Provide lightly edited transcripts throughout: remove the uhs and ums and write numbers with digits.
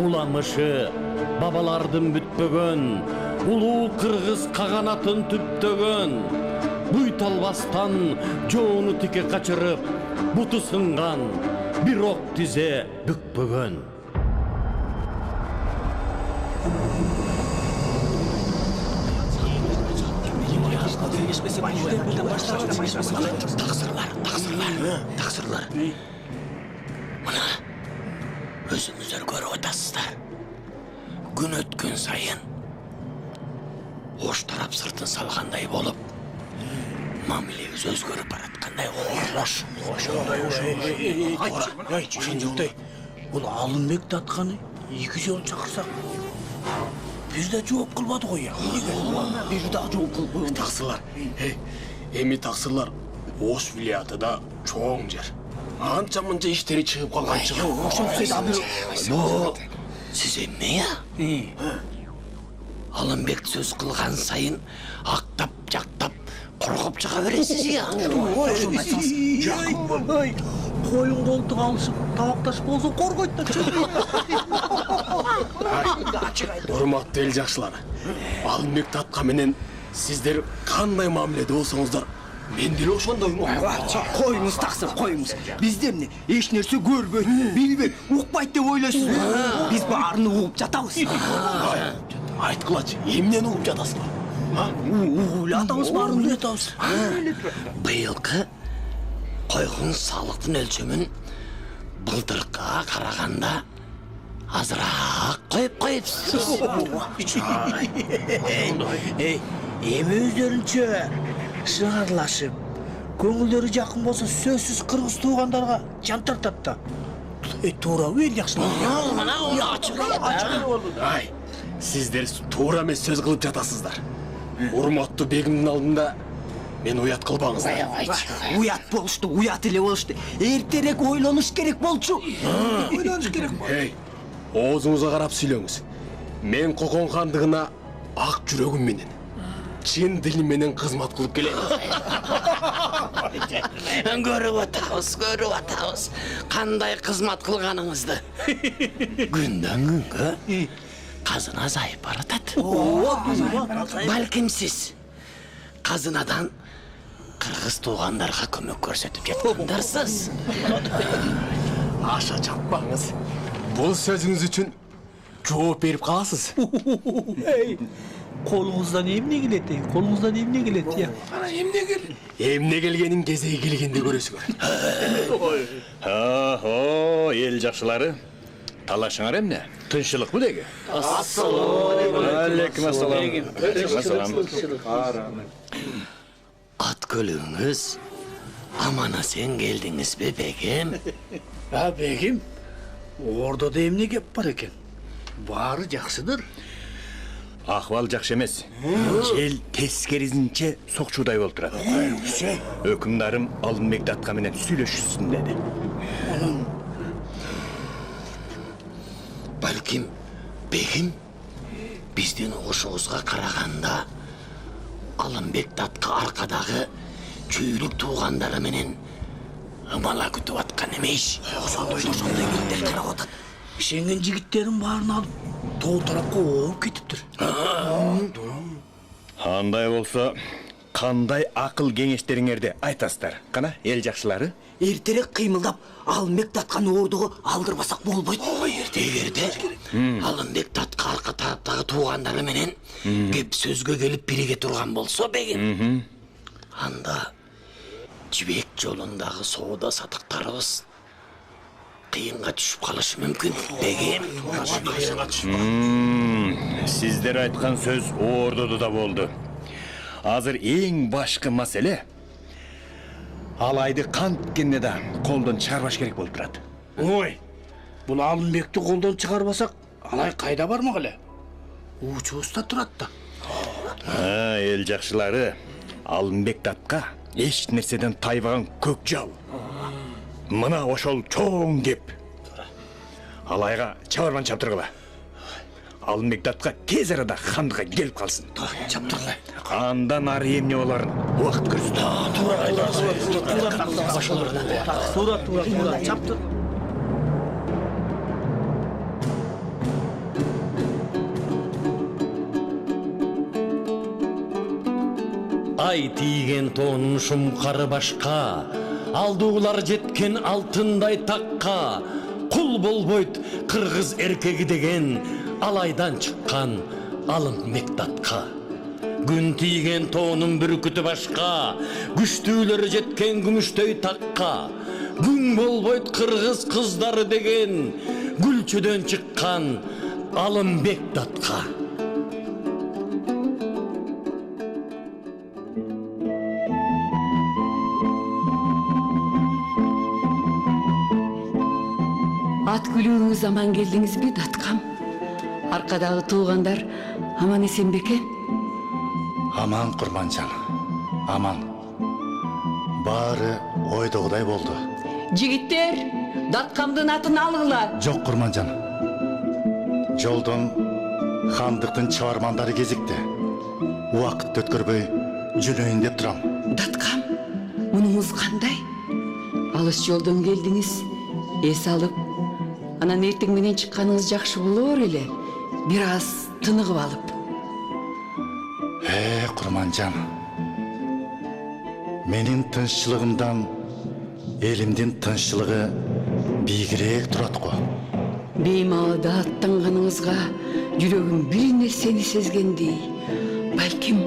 уламышы бабалардын бүтпөгөн, улуу кыргыз каганатын түптөгөн, буй талбастан жоону тике качырып, буту сынган, бир ок тизе бүкпөгөн. Тақсырлар. Мына өзүңүздөр көрүп атасыздар. Күн өткөн сайын ош тарап сыртын салгандай болуп, мамилебиз өзгөрүп бараткандай болот. Ошондой бул Алынбек татканы 2 жол чакырсак, бир да жооп кылбады го я. Бир да жооп кылбады. Тақсырлар. Эми тақсырлар Ош вилиятыда чоң жер. Анча-мынча иштери чыгып калган чыгып. Сиз эмне я? Алынбек сөз кылган сайын актап, жактап, коркуп чыга бересиз я. Коюн колтук алышып, табакташ болсо коргойт да чыгып. Урматтуу эл жакшылар. Алынбек татка менен сиздер кандай мамиледе болсоңуздар, мен деле ошондоймун. Коюңуз тақсыр, коюңуз. Бизде эмне? Эч нерсе көрбөйт, билбейт, укпайт деп ойлойсузбу? Биз баарын угуп жатабыз. Айткылачы, эмнени угуп жатасыңар? Угуп атабыз, баарын угутабыз. Быйылкы койгун салыктын өлчөмүн былтыркыга караганда азыраак коюп коюпсуз. Эми өздөрүнчө шыгарлашып, көңүлдөрү жакын болсо сөзсүз кыргыз туугандарга жан тартат да. Туурабы эл жакшылар? Ай, сиздер туура эмес сөз кылып жатасыздар. Урматтуу бегимдин алдында мен уят кылбаңыздар. Уят болушту, уят эле болушту. Эртерээк ойлонуш керек болчу. Ойлонуш керек. Оозуңузга карап сүйлөңүз. Мен Кокон хандыгына ак жүрөгүм менен, чын дилим менен кызмат кылып келем. Көрүп атабыз. Кандай кызмат кылганыңызды. Күндөн күнгө казына азайып баратат. Балким сиз казынадан кыргыз туугандарга көмөк көрсөтүп жаткандарсыз. Аша чаппаңыз. Бул сөзүңүз үчүн жооп берип каласыз. Колуңуздан эмне келет? Колуңуздан эмне келет? Эмне келгенин кезеги келгенде көрөсүңөр. Эл жакшылары, талашыңар эмне? Тынччылыкпы деги? Алейкум ассалам. Ат көлүңүз амана сен келдиңизби, бегим? Бегим, ордода эмне кеп бар экен? Баары жакшыдыр. Ахвал жакшы эмес. Жел тескерисинче сокчудай болуп турат. Өкүмдарым Алынбек татка менен сүйлөшүшсүн деди. Балким, бегим, биздин угушубузга караганда Алынбек татка аркадагы чүйлүк туугандары менен ымала күтүп аткан эмес. Ошондой кеттер карап атат. Шенген жигиттерин баарын алып, тоо тарапка ооп кетиптир. Андай болсо, кандай акыл кеңештериңерди айтасыздар? Кана, эл жакшылары? Эртерээк кыймылдап, Алынбек татканы ордого алдырбасак болбойт. Эгерде Алынбек татка арка тараптагы туугандары менен кеп сөзгө келип бириге турган болсо, бегим, анда жибек жолундагы соода сатыктарыбыз кыйынга түшүп калышы мүмкүн, бегим. Сиздер айткан сөз ордодо да болду. Азыр эң башкы маселе Алайды канткенде да колдон чыгарбаш керек болуп турат. Ой, бул Алынбекти колдон чыгарбасак, Алай кайда бармак эле? Учубузда турат да. Эл жакшылары, Алынбек татка эч нерседен тайбаган көк жал. Мына ошол чоң кеп. Алайга чабарман чаптыргыла. Алынбек татка тез арада хандыга келип калсын. Чаптыргыла. Андан ары эмне боларын убакыт көрсөтөт. Тура чаптыр. тай тийген тоонун шумкары башка, алдуулар жеткен алтындай такка, кул болбойт кыргыз эркеги деген алайдан чыккан Алымбек Датка. Күн тийген тоонун бүркүтү башка, күчтүүлөр жеткен күмүштөй такка, күн болбойт кыргыз кыздары деген гүлчөдөн чыккан Алымбек Датка. Ат күлүүңүз аман келдиңизби, Даткам? Аркадагы туугандар аман эсен бекен? Аман, Курманжан, аман. Баары ойдогудай болду. Жигиттер, Даткамдын атын алгыла. Жок, Курманжан. Жолдон хандыктын чабармандары кезикти. Убакыт өткөрбөй жүрөйүн деп турам. Даткам, мунуңуз кандай? Алыс жолдон келдиңиз, эс алып, анан эртең менен чыкканыңыз жакшы болор эле. Бир аз тыныгып алып. Курманжан. Менин тынччылыгымдан элимдин тынччылыгы бийигирээк турат го. Беймалда аттанганыңызга жүрөгүм бир нерсени сезгендей. Балким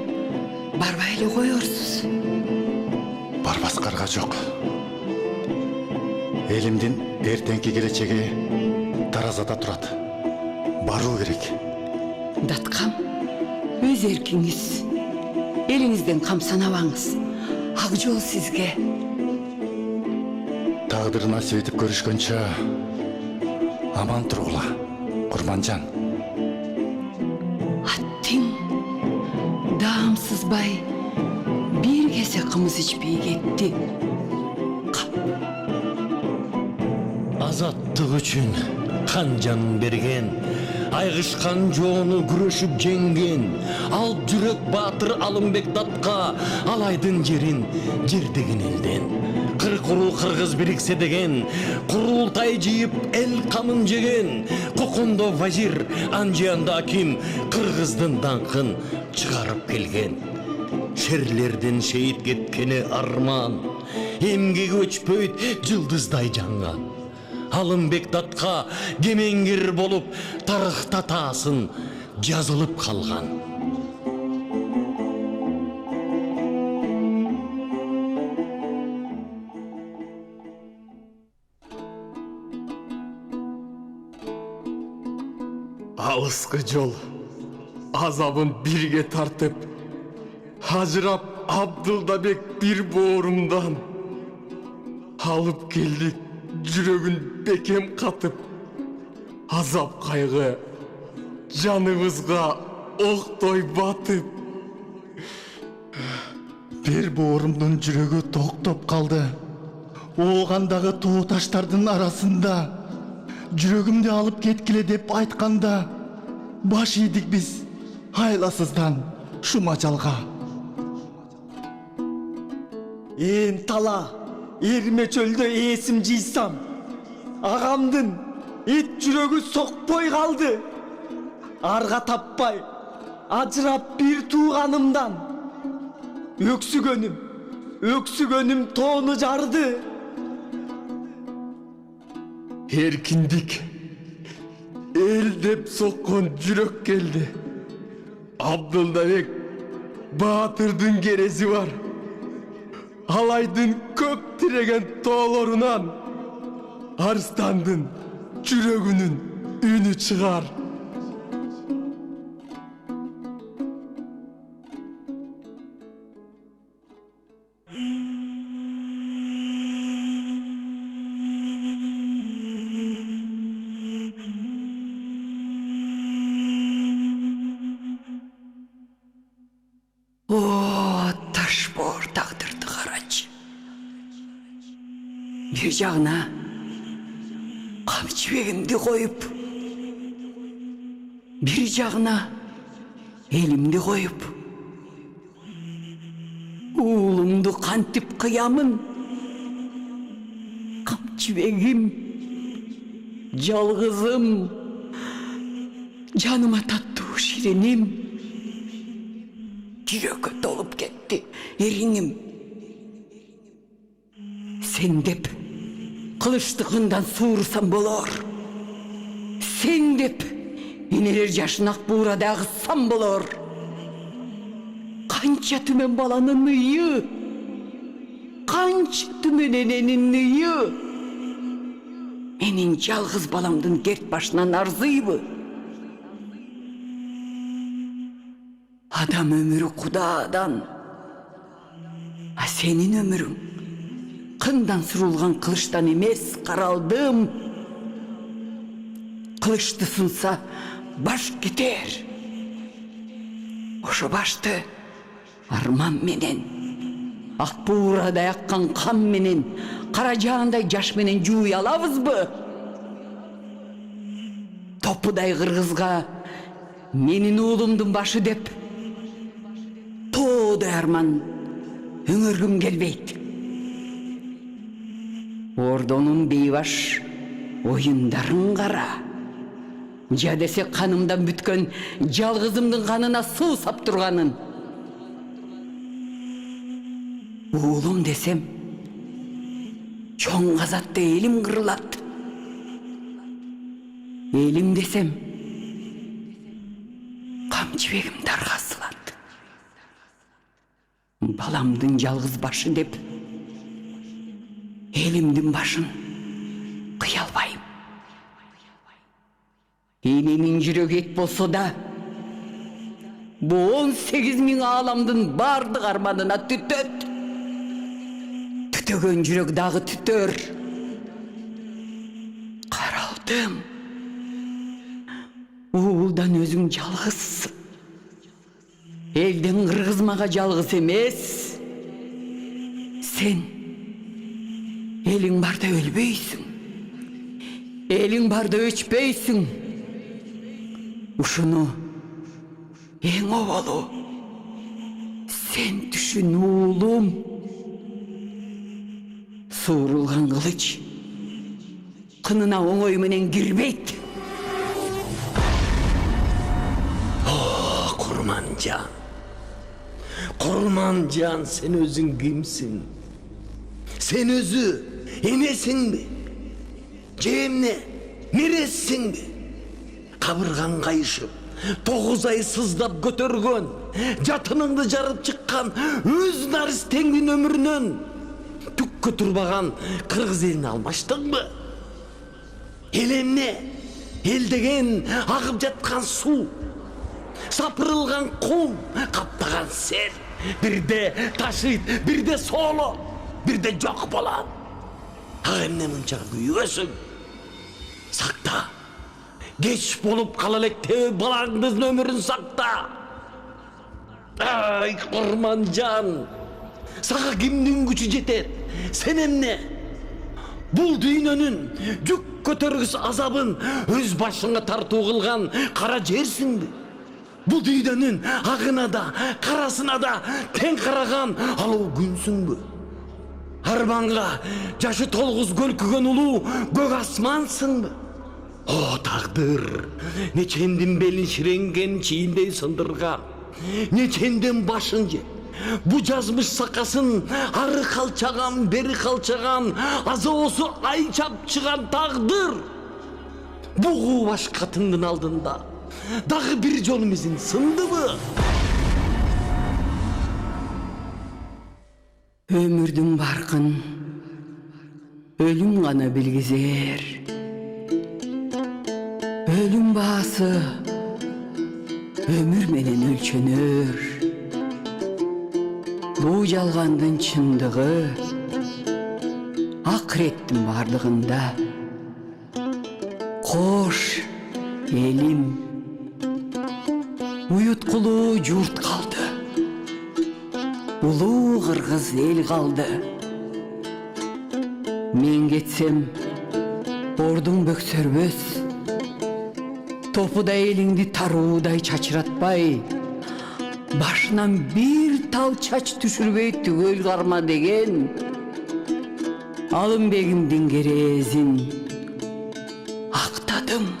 барбай эле коерсуз. Барбаскарга жок. Элимдин эртеңки келечеги таразада турат. Баруу керек. Даткам, өз эркиңиз. Элиңизден камсанабаңыз. Ак жол сизге. Тагдыр насип этип көрүшкөнчө аман тургула, Курманжан. Аттың даам сызбай бир кесе кымыз ичпей кетти. Азаттык үчүн кан жан берген, айгышкан жоону күрөшүп жеңген, ал жүрөк баатыр Алымбек Датка алайдын жерин жердеген элден. Кыркуруу кыргыз бириксе деген, курултай жыйып эл камын жеген, Кокондо вазир, Анжиянда аким кыргыздын даңкын чыгарып келген. Шерлерден шейит кеткени арман, эмгеги өчпөйт жылдыздай жанган. Алымбек Датка кемеңгер болуп тарыхта таасын жазылып калган. Алыскы жол азабын бирге тартып, ажырап Абдылдабек бир боорумдан алып келдик жүрөгүн бекем катып. Азап кайгы жаныбызга октой батып. Бир боорумдун жүрөгү токтоп калды. Оогандагы тоо таштардын арасында жүрөгүмдү алып кеткиле деп айтканда баш ийдик биз айласыздан шума жалга. Эн тала эрме чөлдө эсим жыйсам, агамдын эт жүрөгү сокпой калды. Арга таппай ажырап бир тууганымдан өксүгөнүм тоону жарды. Эркиндик эл деп соккон жүрөк келди. Абдылдабек баатырдын кереси бар. Алайдын көк тиреген тоолорунан арстандын жүрөгүнүн үнү чыгар. О, ташбор тагдырды карачы. Бир жагына камчыбегимди коюп, бир жагына элимди коюп, уулумду кантип кыямын? Камчыбегим, жалгызым, жаныма таттуу шириним. жүрөгө толуп кетти эриңим. Sen деп кылычтыгындан суурсам болор. Sen деп энелер жашын ак буурада агытсам болор. Канча түмен баланын ыйы, канча түмен эненин ыйы. Менин жалгыз баламдын керт башынан арзыйбы? Адам өмүрү Кудаадан, а сенин өмүрүң кындан сурулган кылычтан эмес, каралдым. Кылычты сунса баш кетер. Ошо башты арман менен, ак буурада аккан кан менен, кара жаандай жаш менен жууй алабызбы? Топудай кыргызга менин уулумдун башы деп тоодай арман өңөргүм келбейт. Ордонун бейбаш оюндарын кара. Жа десе канымдан бүткөн жалгызымдын канына суу сап турганын. Уулум десем, чоң казатта элим кырылат. Элим десем, камчыбегим таргасылат. Баламдын жалгыз башы деп элимдин башын кыя албайм. Эненин жүрөгү эт болсо да, бу 18 000 ааламдын бардык арманына түтөт. Түтөгөн жүрөк дагы түтөр. Каралдым. Уулдан өзүң жалгызсың. Элден кыргызмага жалгыз эмес. Сен элиң барда өлбөйсүң. Элиң барда өчпөйсүң. Ушуну эң оболу сен түшүн, уулум. Суурулган кылыч кынына оңой менен кирбейт. Курманжан. Курманжан, сен өзүң кимсиң? Сен өзү эмесиңби? Же эмне? Нересиңби? Кабыргаң кайышып, 9 ай сыздап көтөргөн, жатыныңды жарып чыккан өз наристеңдин өмүрүнөн түккө турбаган кыргыз элине алмаштыңбы? Эл эмне? Эл деген агып жаткан суу, сапырылган кум, каптаган сел. Бирде ташыйт, бирде сооло, бирде жок болот. А эмне мынча күйбөсүң? Сакта. Кеч болуп кала элек балаңдын өмүрүн сакта. Ай, Курманжан, сага кимдин күчү жетет? Сен эмне? Бул дүйнөнүн жүк көтөргүс азабын өз башыңа тартуу кылган кара жерсиңби? Бул дүйнөнүн агына да, карасына да тең караган алуу күнсүңбү? Арманга жашы толгуз көлкүгөн улуу көк асмансыңбы? О, тагдыр, нечендин белин ширенген чийиндей сындырган, нечендин башын жеп, бу жазмыш сакасын ары калчаган, бери калчаган, азоосу ай чапчыган тагдыр. Бугу баш катындын алдында дагы бир жол мизин сындыбы? Өмүрдүн баркын өлүм гана билгизер. Өлүм баасы өмүр менен өлчөнөр. Бул жалгандын чындыгы акыреттин бардыгында. Кош элим, уюткулуу журт калды. Улуу кыргыз эл калды. Мен кетсем, ордуң бөксөрбөс. Топудай элиңди таруудай чачыратпай, башынан бир тал чач түшүрбөй түгөл карма деген Алымбегимдин керезин актадым.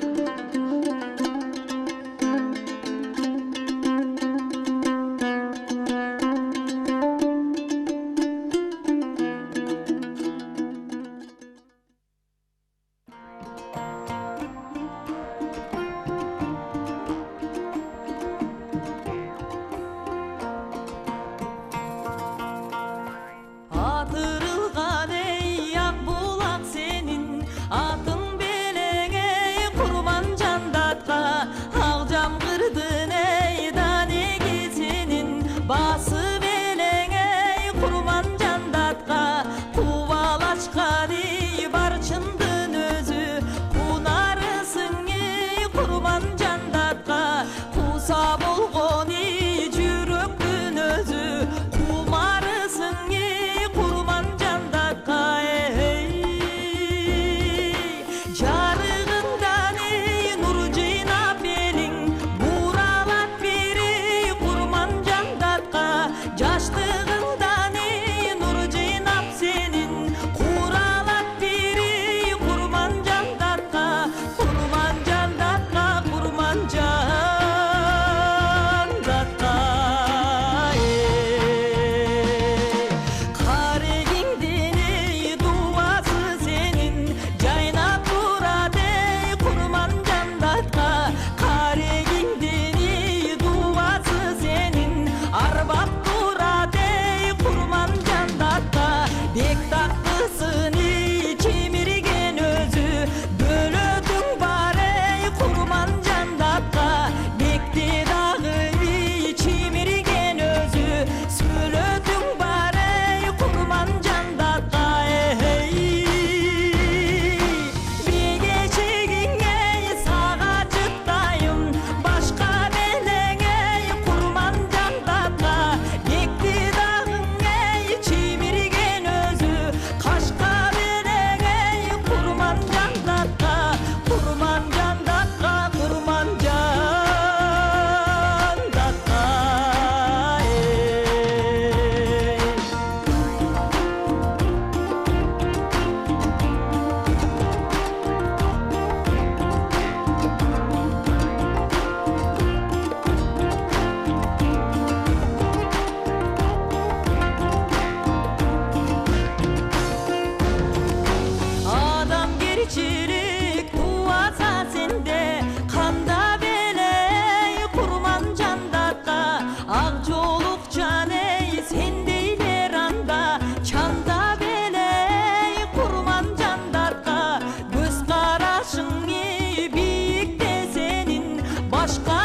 башка